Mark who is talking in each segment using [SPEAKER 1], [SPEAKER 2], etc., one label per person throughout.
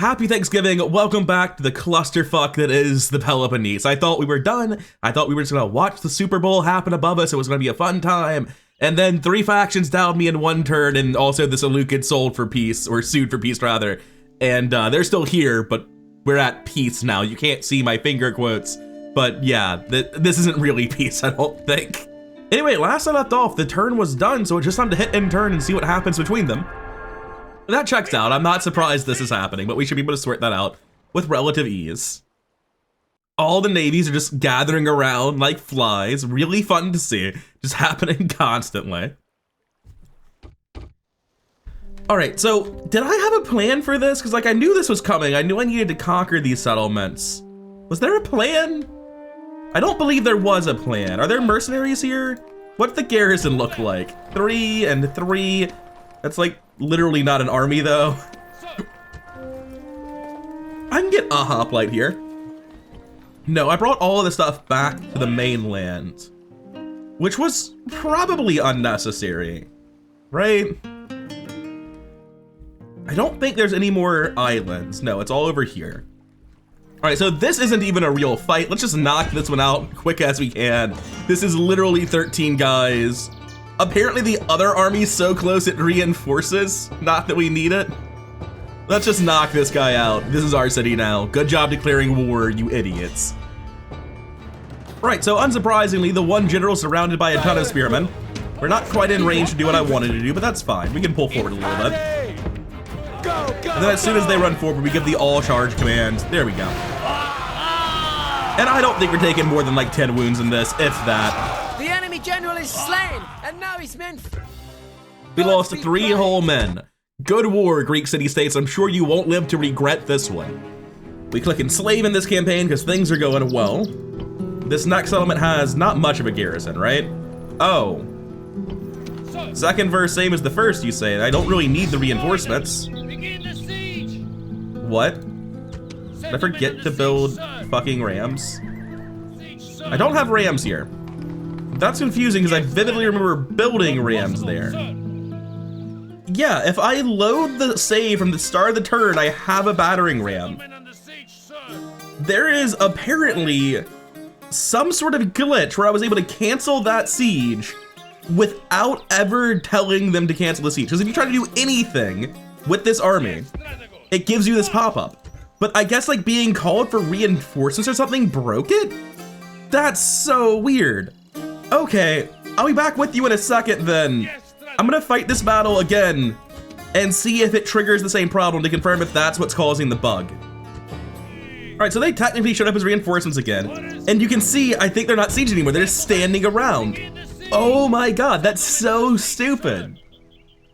[SPEAKER 1] Happy Thanksgiving, welcome back to the clusterfuck that is the Peloponnese. I thought we were done, I thought we were just gonna watch the Super Bowl happen above us, it was gonna be a fun time, and then 3 factions downed me in one turn, and also the Seleucids sold for peace, or sued for peace rather, and they're still here, but we're at peace now. You can't see my finger quotes, but yeah, this isn't really peace, I don't think. Anyway, last I left off, the turn was done, so it's just time to hit end turn and see what happens between them. That checks out. I'm not surprised this is happening, but we should be able to sort that out with relative ease. All the navies are just gathering around like flies. Really fun to see. Just happening constantly. All right, so did I have a plan for this? Because like I knew this was coming. I knew I needed to conquer these settlements. Was there a plan? I don't believe there was a plan. Are there mercenaries here? What's the garrison look like? 3 and 3. That's like literally not an army though. I can get a hoplite here. No, I brought all of the stuff back to the mainland, which was probably unnecessary, right? I don't think there's any more islands. No, it's all over here. All right, so this isn't even a real fight. Let's just knock this one out quick as we can. This is literally 13 guys. Apparently the other army's so close it reinforces, not that we need it. Let's just knock this guy out. This is our city now. Good job declaring war, you idiots. Right, so unsurprisingly, the one general surrounded by a ton of spearmen. We're not quite in range to do what I wanted to do, but that's fine. We can pull forward a little bit. And then as soon as they run forward, we give the all charge command. There we go. And I don't think we're taking more than like 10 wounds in this, if that.
[SPEAKER 2] The enemy general is slain, and now he's meant.
[SPEAKER 1] We lost 3 whole men. Good war, Greek city-states. I'm sure you won't live to regret this one. We click enslave in this campaign because things are going well. This next settlement has not much of a garrison, right? Oh. Second verse, same as the first, you say. I don't really need the reinforcements. What? Did I forget to build fucking rams? I don't have rams here. That's confusing because I vividly remember building rams there. Yeah, if I load the save from the start of the turn, I have a battering ram. There is apparently some sort of glitch where I was able to cancel that siege without ever telling them to cancel the siege. Because if you try to do anything with this army, it gives you this pop-up. But I guess like being called for reinforcements or something broke it? That's so weird. Okay, I'll be back with you in a second then. I'm gonna fight this battle again and see if it triggers the same problem to confirm if that's what's causing the bug. All right, so they technically showed up as reinforcements again. And you can see, I think they're not siege anymore, they're just standing around. Oh my God, that's so stupid.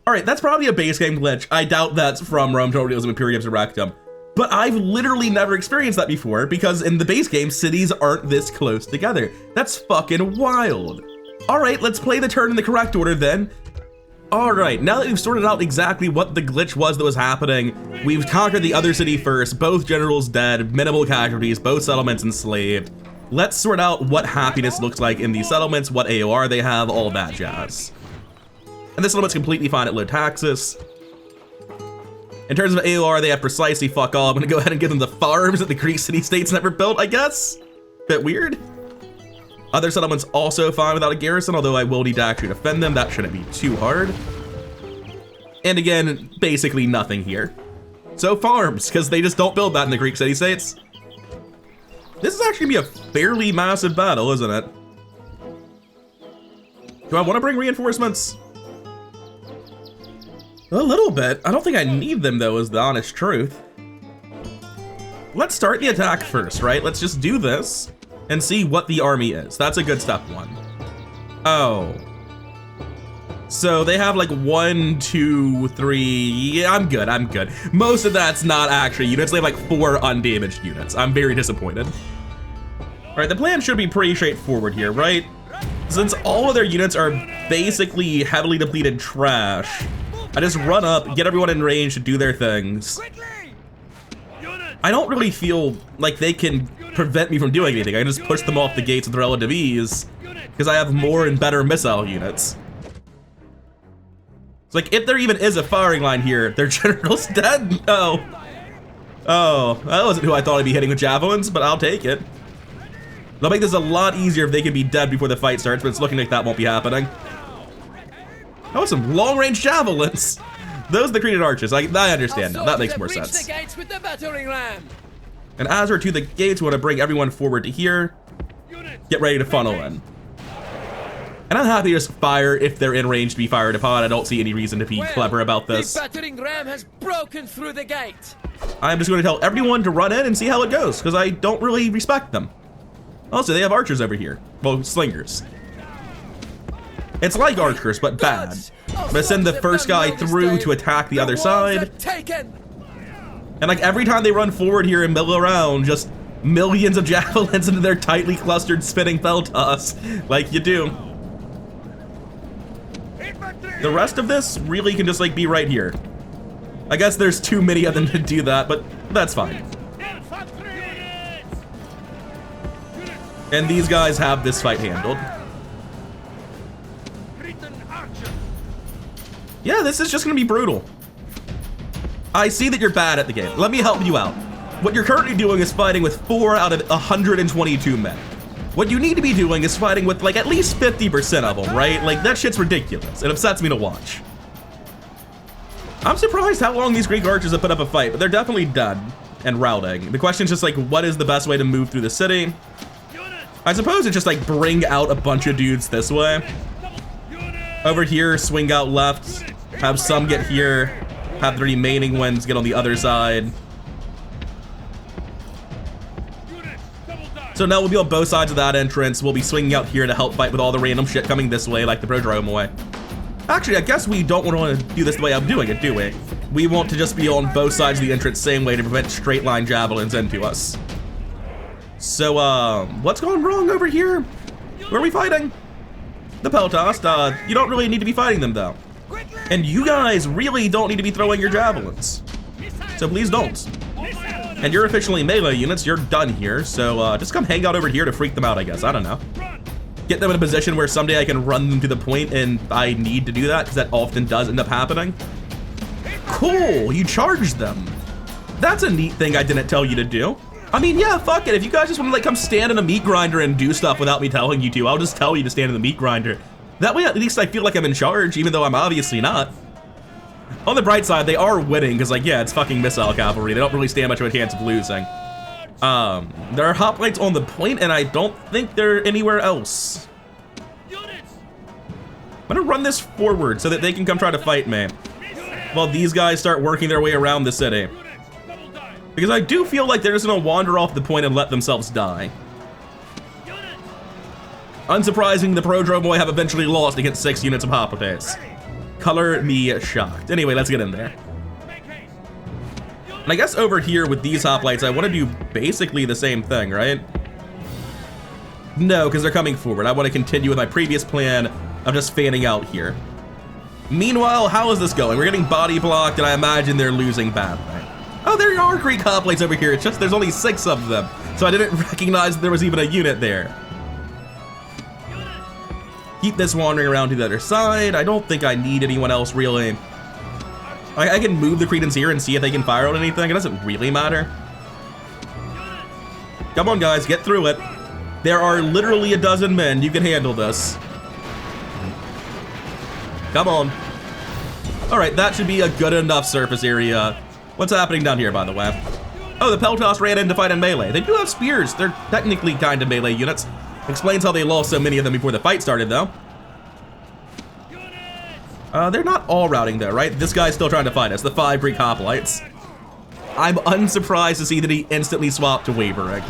[SPEAKER 1] All right, that's probably a base game glitch. I doubt that's from Rome, Total Realism, Imperium Surrectum. But I've literally never experienced that before because in the base game, cities aren't this close together. That's fucking wild. All right, let's play the turn in the correct order then. All right, now that we've sorted out exactly what the glitch was that was happening, we've conquered the other city first, both generals dead, minimal casualties, both settlements enslaved. Let's sort out what happiness looks like in these settlements, what AOR they have, all that jazz. And this settlement's completely fine at low taxes. In terms of AOR, they have precisely fuck all. I'm gonna go ahead and give them the farms that the Greek city-states never built, I guess. Bit weird. Other settlements also fine without a garrison, although I will need to actually defend them. That shouldn't be too hard. And again, basically nothing here. So farms, because they just don't build that in the Greek city-states. This is actually gonna be a fairly massive battle, isn't it? Do I want to bring reinforcements? A little bit. I don't think I need them though, is the honest truth. Let's start the attack first, right? Let's just do this and see what the army is. That's a good step 1. Oh. So they have like 1, 2, 3. Yeah, I'm good, I'm good. Most of that's not actually units. They have like 4 undamaged units. I'm very disappointed. All right, the plan should be pretty straightforward here, right? Since all of their units are basically heavily depleted trash, I just run up, get everyone in range to do their things. I don't really feel like they can prevent me from doing anything. I can just push them off the gates with relative ease because I have more and better missile units. It's like, if there even is a firing line here, their general's dead? No. Oh, that wasn't who I thought I'd be hitting with javelins, but I'll take it. They'll make this a lot easier if they can be dead before the fight starts, but it's looking like that won't be happening. That was some long-range javelins. Those are the Cretan archers. I understand now. That makes more sense.
[SPEAKER 2] The gates with the battering ram.
[SPEAKER 1] And as we're to the gates, we want to bring everyone forward to here. Get ready to funnel in. And I'm happy to just fire if they're in range to be fired upon. I don't see any reason to be clever about this.
[SPEAKER 2] The battering ram has broken through the gate.
[SPEAKER 1] I'm just going to tell everyone to run in and see how it goes, because I don't really respect them. Also, they have archers over here. Well, slingers. It's like archers, but bad. I'm gonna send the first guy through to attack the other side. And like every time they run forward here and mill around, just millions of javelins into their tightly clustered spinning peltas, like you do. The rest of this really can just like be right here. I guess there's too many of them to do that, but that's fine. And these guys have this fight handled. Yeah, this is just gonna be brutal. I see that you're bad at the game. Let me help you out. What you're currently doing is fighting with 4 out of 122 men. What you need to be doing is fighting with like at least 50% of them, right? Like that shit's ridiculous. It upsets me to watch. I'm surprised how long these Greek archers have put up a fight, but they're definitely done and routing. The question is just like, what is the best way to move through the city? I suppose it's just like bring out a bunch of dudes this way. Over here, swing out left, have some get here, have the remaining ones get on the other side. So now we'll be on both sides of that entrance. We'll be swinging out here to help fight with all the random shit coming this way, like the Prodrome way. Actually, I guess we don't want to do this the way I'm doing it, do we? We want to just be on both sides of the entrance same way to prevent straight line javelins into us. So, what's going wrong over here? Where are we fighting? The Peltas. You don't really need to be fighting them, though. And you guys really don't need to be throwing your javelins. So please don't. And you're officially melee units. You're done here. So, just come hang out over here to freak them out, I guess. I don't know. Get them in a position where someday I can run them to the point, and I need to do that, because that often does end up happening. Cool, you charged them. That's a neat thing I didn't tell you to do. I mean, yeah, fuck it. If you guys just want to like come stand in a meat grinder and do stuff without me telling you to, I'll just tell you to stand in the meat grinder. That way, at least I feel like I'm in charge, even though I'm obviously not. On the bright side, they are winning, because like, yeah, it's fucking missile cavalry. They don't really stand much of a chance of losing. There are hoplites on the point, and I don't think they're anywhere else. I'm gonna run this forward so that they can come try to fight me, while these guys start working their way around the city. Because I do feel like they're just gonna wander off the point and let themselves die. Unsurprising, the Prodrome boy have eventually lost against 6 units of hoplites. Color me shocked. Anyway, let's get in there. And I guess over here with these hoplites, I want to do basically the same thing, right? No, because they're coming forward. I want to continue with my previous plan of just fanning out here. Meanwhile, how is this going? We're getting body blocked, and I imagine they're losing badly. Oh, there are Greek hoplites over here. It's just there's only 6 of them, so I didn't recognize there was even a unit there. Keep this wandering around to the other side. I don't think I need anyone else, really. I can move the Cretans here and see if they can fire on anything. It doesn't really matter. Come on, guys, get through it. There are literally a dozen men. You can handle this. Come on. All right, that should be a good enough surface area. What's happening down here, by the way? Oh, the Peltas ran in to fight in melee. They do have spears. They're technically kind of melee units. Explains how they lost so many of them before the fight started, though. They're not all routing, though, right? This guy's still trying to fight us, the 5 Greek hoplites. I'm unsurprised to see that he instantly swapped to wavering.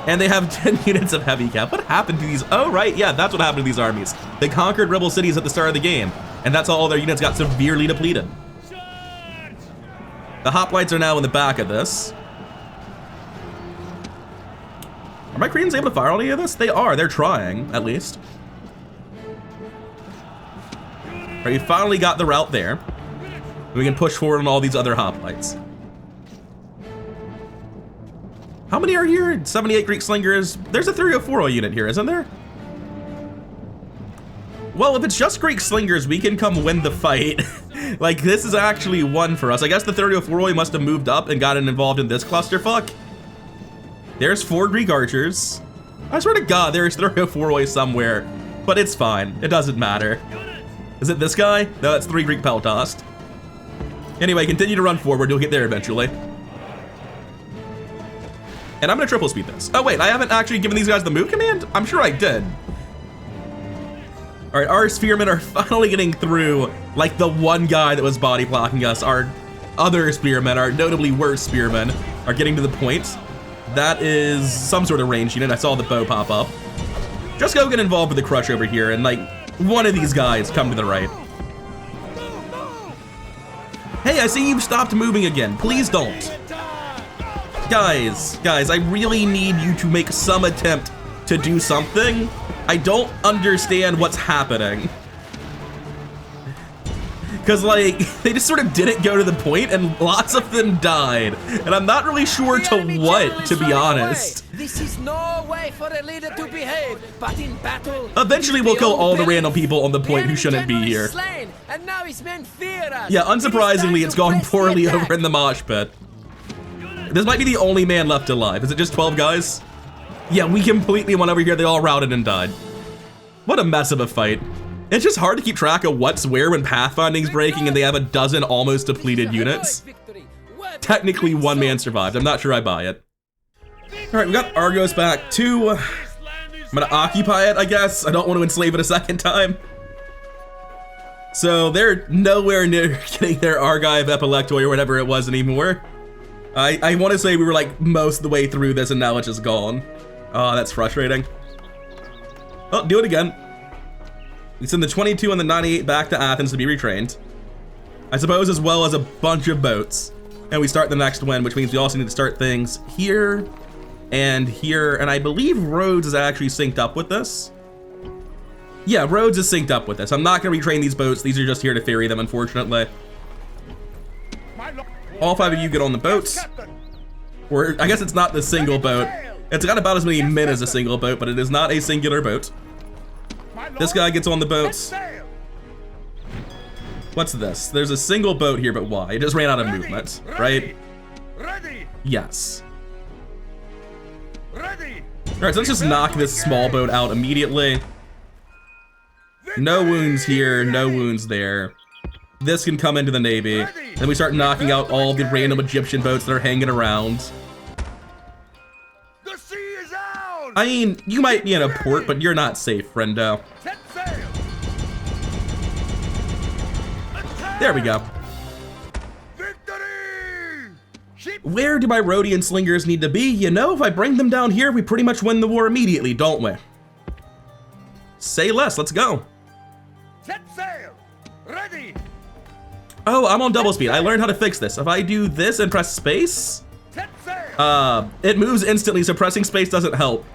[SPEAKER 1] And they have 10 units of heavy cap. What happened to these? Oh, right, yeah, that's what happened to these armies. They conquered rebel cities at the start of the game, and that's how all their units got severely depleted. The hoplites are now in the back of this. Are my Cretans able to fire on any of this? They are. They're trying, at least. All right, we finally got the route there. We can push forward on all these other hoplites. How many are here? 78 Greek slingers. There's a 304 unit here, isn't there? Well, if it's just Greek slingers, we can come win the fight Like, this is actually one for us. I guess the 304 must have moved up and gotten involved in this clusterfuck. There's 4 Greek archers. I swear to God, there's 304 somewhere, but it's fine. It doesn't matter. Is it this guy? No, that's 3 Greek Peltast. Anyway, continue to run forward. You'll get there eventually. And I'm gonna triple speed this. Oh wait, I haven't actually given these guys the move command? I'm sure I did. All right, our spearmen are finally getting through, like the one guy that was body blocking us. Our other spearmen, our notably worse spearmen, are getting to the point. That is some sort of range unit. I saw the bow pop up. Just go get involved with the crush over here and like one of these guys come to the right. Hey, I see you've stopped moving again. Please don't. Guys, I really need you to make some attempt to do something. I don't understand what's happening. Because, like, they just sort of didn't go to the point, and lots of them died. And I'm not really sure to what, to be honest.
[SPEAKER 2] This is no way for a leader to behave, but in battle...
[SPEAKER 1] Eventually, we'll kill all the random people on the point who shouldn't be here.
[SPEAKER 2] Slain, and now his men fear us.
[SPEAKER 1] Yeah, unsurprisingly, it's gone poorly over in the mosh pit. This might be the only man left alive. Is it just 12 guys? Yeah, we completely went over here. They all routed and died. What a mess of a fight. It's just hard to keep track of what's where when pathfinding's breaking and they have a dozen almost depleted units. Technically, one man survived. I'm not sure I buy it. All right, we got Argos back too. I'm gonna occupy it, I guess. I don't want to enslave it a second time. So they're nowhere near getting their Argive Epilectoi or whatever it was anymore. I want to say we were like most of the way through this and now it's just gone. Oh, that's frustrating. Oh, do it again. We send the 22 and the 98 back to Athens to be retrained. I suppose as well as a bunch of boats. And we start the next one, which means we also need to start things here and here. And I believe Rhodes is actually synced up with this. Yeah, Rhodes is synced up with this. I'm not going to retrain these boats. These are just here to ferry them, unfortunately. All 5 of you get on the boats. Or I guess it's not the single boat. It's got about as many men as a single boat, but it is not a singular boat. This guy gets on the boats. What's this? There's a single boat here, but why? It just ran out of movement, right? Yes. All right, so let's just knock this small boat out immediately. No wounds here, no wounds there. This can come into the Navy. Then we start knocking out all the random Egyptian boats that are hanging around.
[SPEAKER 3] The sea is out!
[SPEAKER 1] I mean, you might be in a port, but you're not safe, friendo.
[SPEAKER 3] Set sail!
[SPEAKER 1] There we go.
[SPEAKER 3] Victory! Ship
[SPEAKER 1] Where do my Rhodian slingers need to be? You know, if I bring them down here, we pretty much win the war immediately, don't we? Say less, let's go.
[SPEAKER 3] set sail! Ready!
[SPEAKER 1] Oh, I'm on double speed. I learned how to fix this. If I do this and press space,
[SPEAKER 3] Set sail!
[SPEAKER 1] it moves instantly, so pressing space doesn't help.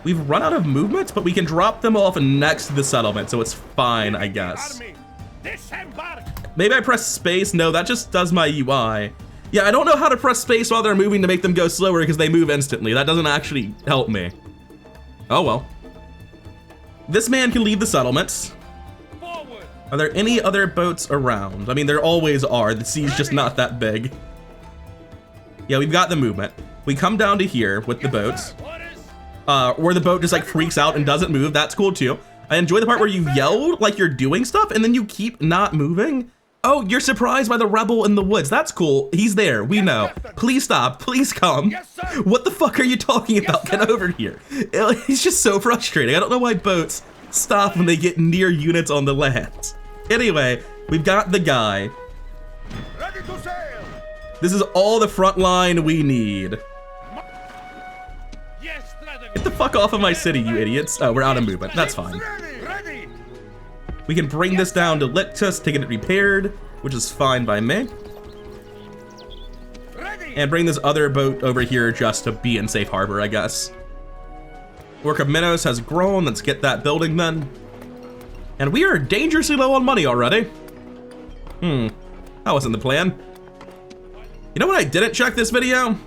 [SPEAKER 1] We've run out of movement, but we can drop them off next to the settlement, so it's fine, I guess.
[SPEAKER 3] Army, disembark!
[SPEAKER 1] Maybe I press space. No, that just does my UI. Yeah, I don't know how to press space while they're moving to make them go slower because they move instantly. That doesn't actually help me. Oh well. This man can leave the settlements.
[SPEAKER 3] Forward!
[SPEAKER 1] Are there any other boats around? I mean, there always are. The sea's just not that big. Yeah, we've got the movement. We come down to here with the boats. Where the boat just like freaks out and doesn't move. That's cool too. I enjoy the part where you yell like you're doing stuff and then you keep not moving. Oh, you're surprised by the rebel in the woods. That's cool. He's there. We know. Please stop. Please come.
[SPEAKER 3] Yes, sir.
[SPEAKER 1] What the fuck are you talking about?
[SPEAKER 3] Yes, sir.
[SPEAKER 1] Get over here. It's just so frustrating. I don't know why boats stop when they get near units on the land. Anyway, we've got the guy.
[SPEAKER 3] Ready to sail!
[SPEAKER 1] This is all the front line we need.
[SPEAKER 3] Yes, Strategy!
[SPEAKER 1] Get the fuck off of my city, you idiots. Oh, we're out of movement. That's fine.
[SPEAKER 3] Ready! Ready!
[SPEAKER 1] We can bring this down to Lictus to get it repaired, which is fine by me.
[SPEAKER 3] Ready!
[SPEAKER 1] And bring this other boat over here just to be in safe harbor, I guess. Work of Minos has grown. Let's get that building then. And we are dangerously low on money already. That wasn't the plan. You know what I didn't check this video?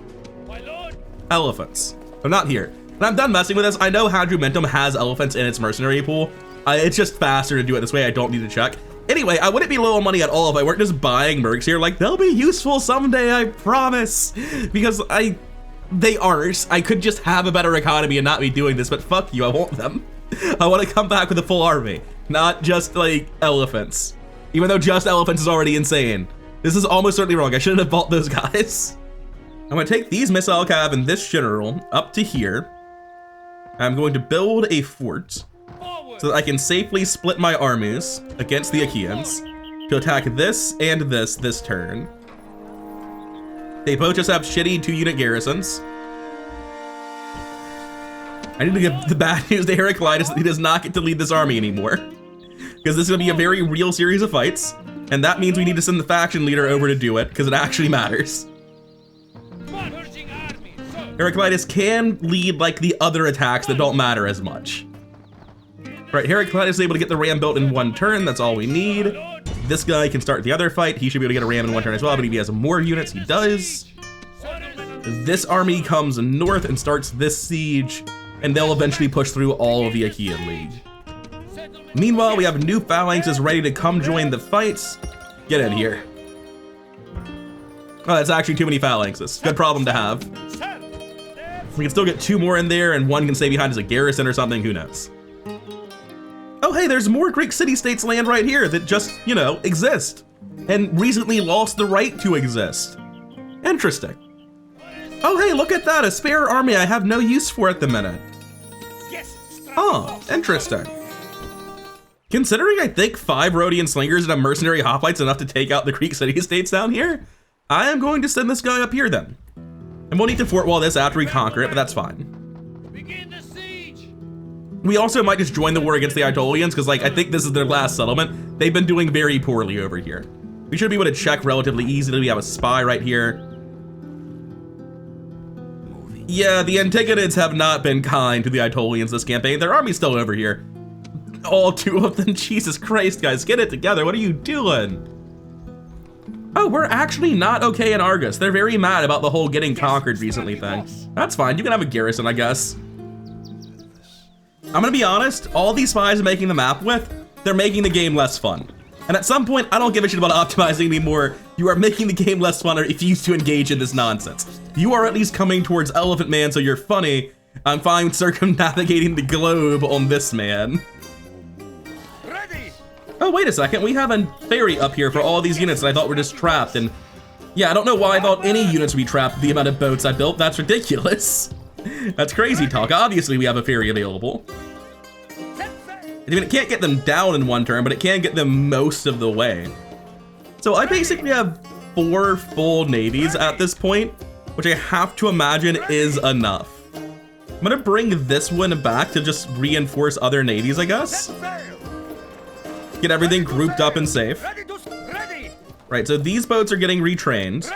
[SPEAKER 3] My lord!
[SPEAKER 1] Elephants. They're not here. And I'm done messing with this. I know Hadrumentum has elephants in its mercenary pool. It's just faster to do it this way. I don't need to check. Anyway, I wouldn't be low on money at all if I weren't just buying mercs here. Like, they'll be useful someday, I promise. Because they aren't. I could just have a better economy and not be doing this, but fuck you, I want them. I want to come back with a full army, not just like elephants. Even though just elephants is already insane. This is almost certainly wrong. I shouldn't have bought those guys. I'm gonna take these missile cav and this general up to here. I'm going to build a fort so that I can safely split my armies against the Achaeans to attack this and this turn. They both just have shitty 2-unit garrisons. I need to give the bad news to Heraclitus that he does not get to lead this army anymore, because this is gonna be a very real series of fights, and that means we need to send the faction leader over to do it, because it actually matters. Heraclitus can lead like the other attacks that don't matter as much. Right, Heraclitus is able to get the ram built in 1 turn, that's all we need. This guy can start the other fight, he should be able to get a ram in 1 turn as well, but if he has more units, he does. This army comes north and starts this siege, and they'll eventually push through all of the Achaean League. Meanwhile, we have new phalanxes ready to come join the fights. Get in here. Oh, that's actually too many phalanxes. Good problem to have. We can still get 2 more in there, and 1 can stay behind as a garrison or something, who knows. Oh hey, there's more Greek city-states land right here that just, you know, exist, and recently lost the right to exist. Interesting. Oh hey, look at that, a spare army I have no use for at the minute. Oh, interesting. Considering I think 5 Rhodian slingers and a mercenary hoplite's enough to take out the Greek city-states down here, I am going to send this guy up here then. And we'll need to fort wall this after we conquer it, but that's fine. We also might just join the war against the Aetolians, because like I think this is their last settlement. They've been doing very poorly over here. We should be able to check relatively easily. We have a spy right here. Yeah, the Antigonids have not been kind to the Aetolians this campaign. Their army's still over here. All 2 of them, Jesus Christ, guys, get it together. What are you doing? Oh, we're actually not okay in Argos. They're very mad about the whole getting conquered recently thing. That's fine, you can have a garrison, I guess. I'm gonna be honest, all these spies I'm making the map with, they're making the game less fun. And at some point, I don't give a shit about optimizing anymore. You are making the game less fun or refuse to engage in this nonsense. You are at least coming towards Elephant Man, so you're funny. I'm fine circumnavigating the globe on this man.
[SPEAKER 3] Ready.
[SPEAKER 1] Oh, wait a second, we have a ferry up here for all these units that I thought were just trapped, and yeah, I don't know why I thought any units would be trapped with the amount of boats I built. That's ridiculous. That's crazy talk. Obviously, we have a ferry available. I mean, it can't get them down in 1 turn, but it can get them most of the way. So I basically have 4 full navies at this point, which I have to imagine is enough. I'm gonna bring this one back to just reinforce other navies, I guess. Get everything grouped up and safe. Right, so these boats are getting retrained.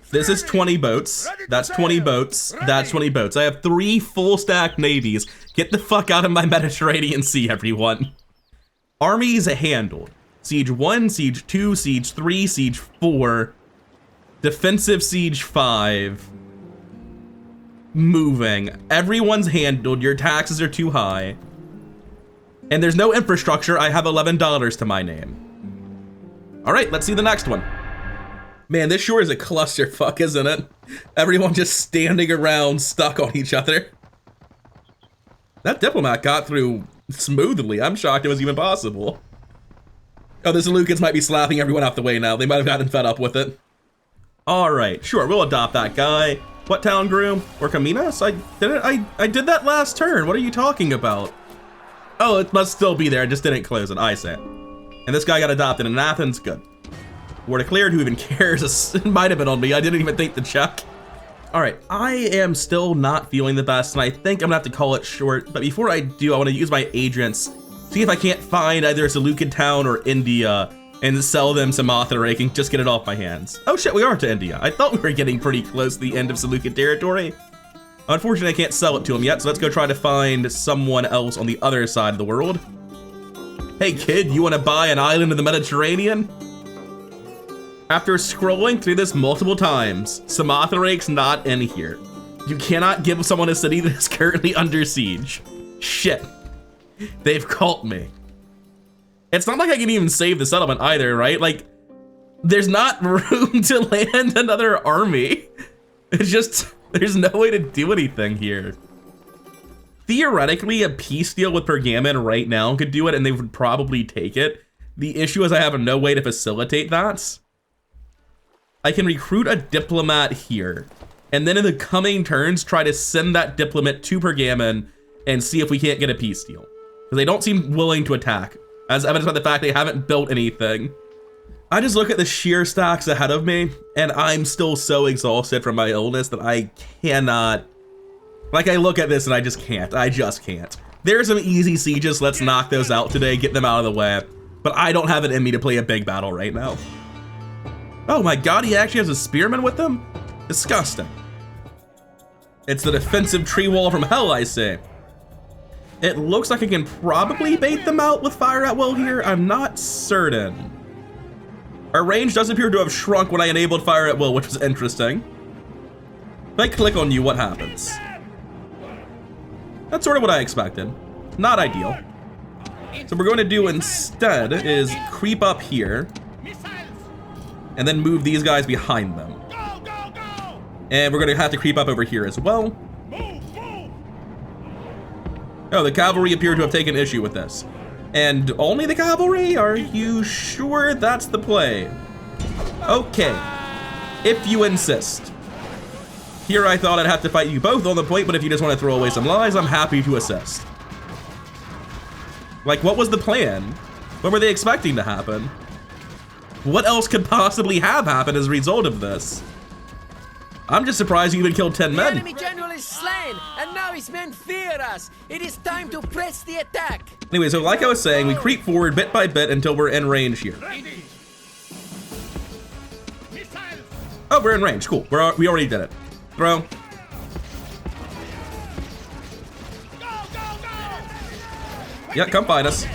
[SPEAKER 1] This is 20 boats. That's 20 boats. That's 20 boats. I have 3 full stack navies. Get the fuck out of my Mediterranean Sea, everyone. Armies handled. Siege 1, Siege 2, Siege 3, Siege 4. Defensive Siege 5. Moving. Everyone's handled. Your taxes are too high. And there's no infrastructure. I have $11 to my name. All right, let's see the next one. Man, this sure is a clusterfuck, isn't it? Everyone just standing around stuck on each other. That diplomat got through smoothly. I'm shocked it was even possible. Oh, the Seleucids might be slapping everyone out the way now. They might have gotten fed up with it. All right, sure, we'll adopt that guy. What town grew? Or Caminos? I did that last turn. What are you talking about? Oh, it must still be there. I just didn't close it. I see it. And this guy got adopted in Athens. Good. War declared. Who even cares? It might have been on me. I didn't even think to check. All right, I am still not feeling the best, and I think I'm gonna have to call it short. But before I do, I want to use my agents, see if I can't find either a Seleucid town or India, and sell them some Motheric and just get it off my hands. Oh shit, we are to India. I thought we were getting pretty close to the end of Seleucid territory. Unfortunately, I can't sell it to them yet, so let's go try to find someone else on the other side of the world. Hey kid, you want to buy an island in the Mediterranean? After scrolling through this multiple times, Samothrac's not in here. You cannot give someone a city that is currently under siege. Shit. They've caught me. It's not like I can even save the settlement either, right? Like, there's not room to land another army. It's just, there's no way to do anything here. Theoretically, a peace deal with Pergamon right now could do it, and they would probably take it. The issue is I have no way to facilitate that. I can recruit a diplomat here, and then in the coming turns, try to send that diplomat to Pergamon and see if we can't get a peace deal. Because they don't seem willing to attack, as evidenced by the fact they haven't built anything. I just look at the sheer stacks ahead of me, and I'm still so exhausted from my illness that I cannot... Like, I look at this and I just can't. I just can't. There's some easy sieges. Let's knock those out today, get them out of the way. But I don't have it in me to play a big battle right now. Oh my god, he actually has a spearman with him? Disgusting. It's the defensive tree wall from hell, I say. It looks like I can probably bait them out with fire at will here. I'm not certain. Our range does appear to have shrunk when I enabled fire at will, which was interesting. If I click on you, what happens? That's sort of what I expected. Not ideal. So what we're going to do instead is creep up here and then move these guys behind them. And we're going to have to creep up over here as well. Oh, the cavalry appear to have taken issue with this. And only the cavalry? Are you sure that's the play? Okay, if you insist. Here I thought I'd have to fight you both on the point, but if you just want to throw away some lies, I'm happy to assist. Like, what was the plan? What were they expecting to happen? What else could possibly have happened as a result of this? I'm just surprised you even killed 10 men.
[SPEAKER 2] The enemy general is slain, and now his men fear us. It is time to press the attack.
[SPEAKER 1] Anyway, so like I was saying, we creep forward bit by bit until we're in range here. Oh, we're in range. Cool. We already did it. Throw. Yeah, come find us.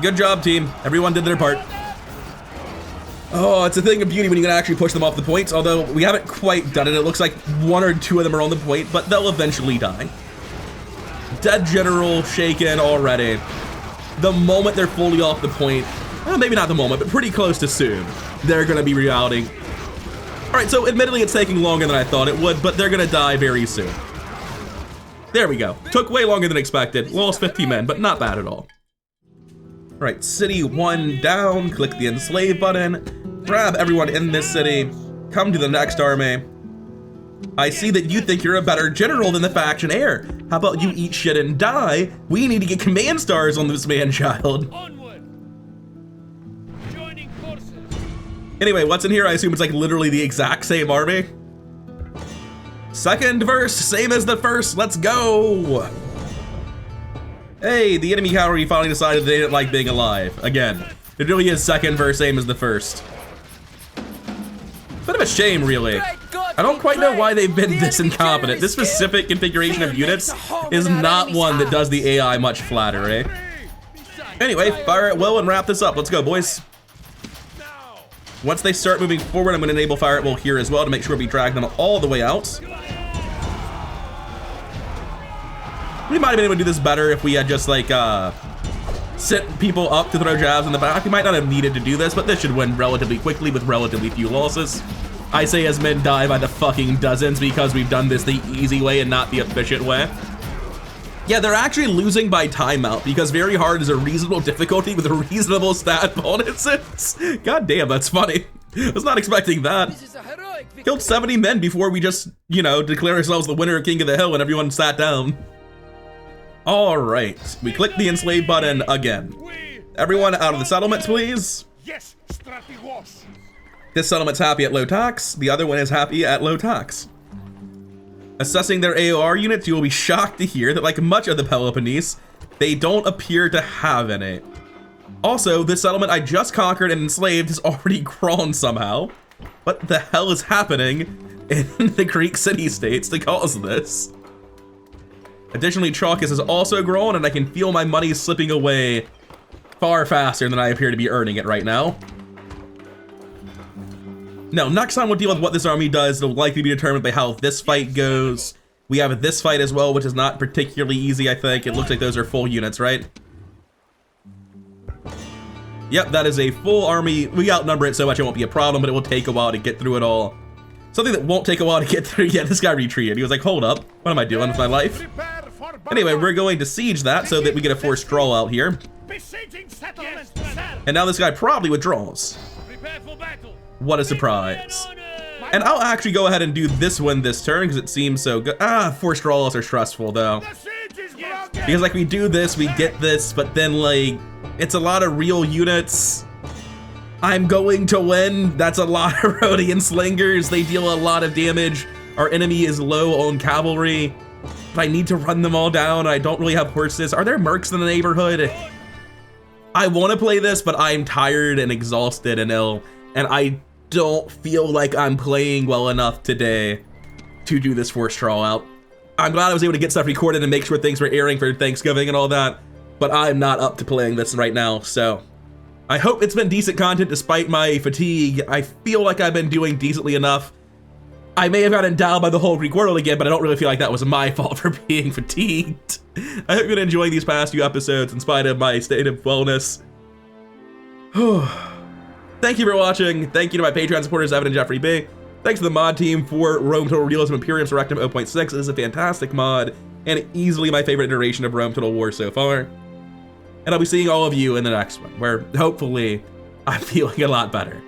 [SPEAKER 1] Good job, team. Everyone did their part. Oh, it's a thing of beauty when you can actually push them off the points, although we haven't quite done it. It looks like 1 or 2 of them are on the point, but they'll eventually die. Dead general shaken already. The moment they're fully off the point, well, maybe not the moment, but pretty close to soon, they're gonna be rerouting. All right, so admittedly it's taking longer than I thought it would, but they're gonna die very soon. There we go. Took way longer than expected. Lost 50 men, but not bad at all. All right, city 1 down, click the enslave button, grab everyone in this city, come to the next army. I see that you think you're a better general than the faction heir. How about you eat shit and die? We need to get command stars on this man-child. Anyway, what's in here? I assume it's like literally the exact same army. Second verse, same as the first, let's go. Hey, the enemy cavalry finally decided they didn't like being alive. Again, it really is second verse, same as the first. Bit of a shame, really. I don't quite know why they've been this incompetent. This specific configuration of units is not one that does the AI much flattery. Anyway, fire at will and wrap this up. Let's go, boys. Once they start moving forward, I'm going to enable fire at will here as well to make sure we drag them all the way out. We might have been able to do this better if we had just like set people up to throw jabs in the back. We might not have needed to do this, but this should win relatively quickly with relatively few losses. I say as men die by the fucking dozens because we've done this the easy way and not the efficient way. Yeah, they're actually losing by timeout because VeryHard is a reasonable difficulty with reasonable stat bonuses. God damn, that's funny. I was not expecting that. Killed 70 men before we just, you know, declare ourselves the winner of King of the Hill and everyone sat down. All right, we click the enslave button again. Everyone out of the settlements, please.
[SPEAKER 3] Yes, strategos.
[SPEAKER 1] This settlement's happy at low tax. The other one is happy at low tax. Assessing their AOR units, you will be shocked to hear that, like much of the Peloponnese, they don't appear to have any. Also, this settlement I just conquered and enslaved has already grown somehow. What the hell is happening in the Greek city-states to cause this? Additionally, Chalkis has also grown, and I can feel my money slipping away far faster than I appear to be earning it right now. Now, next time we'll deal with what this army does. It'll likely be determined by how this fight goes. We have this fight as well, which is not particularly easy, I think. It looks like those are full units, right? Yep, that is a full army. We outnumber it so much it won't be a problem, but it will take a while to get through it all. Something that won't take a while to get through. Yeah, this guy retreated. He was like, hold up, what am I doing with my life? Anyway, we're going to siege that so that we get a forced draw out here. And now this guy probably withdraws. What a surprise. And I'll actually go ahead and do this one this turn because it seems so good. Forced draws are stressful though. Because like we do this, we get this, but then like, it's a lot of real units. I'm going to win. That's a lot of Rhodian slingers. They deal a lot of damage. Our enemy is low on cavalry. But I need to run them all down. I don't really have horses. Are there mercs in the neighborhood? I want to play this, but I'm tired and exhausted and ill. And I don't feel like I'm playing well enough today to do this forced draw out. I'm glad I was able to get stuff recorded and make sure things were airing for Thanksgiving and all that. But I'm not up to playing this right now, so I hope it's been decent content despite my fatigue. I feel like I've been doing decently enough. I may have gotten down by the whole Greek world again, but I don't really feel like that was my fault for being fatigued. I hope you've been enjoying these past few episodes in spite of my state of wellness. Thank you for watching. Thank you to my Patreon supporters, Evan and Jeffrey B. Thanks to the mod team for Rome Total Realism Imperium Surrectum 0.6. This is a fantastic mod and easily my favorite iteration of Rome Total War so far. And I'll be seeing all of you in the next one, where hopefully I'm feeling a lot better.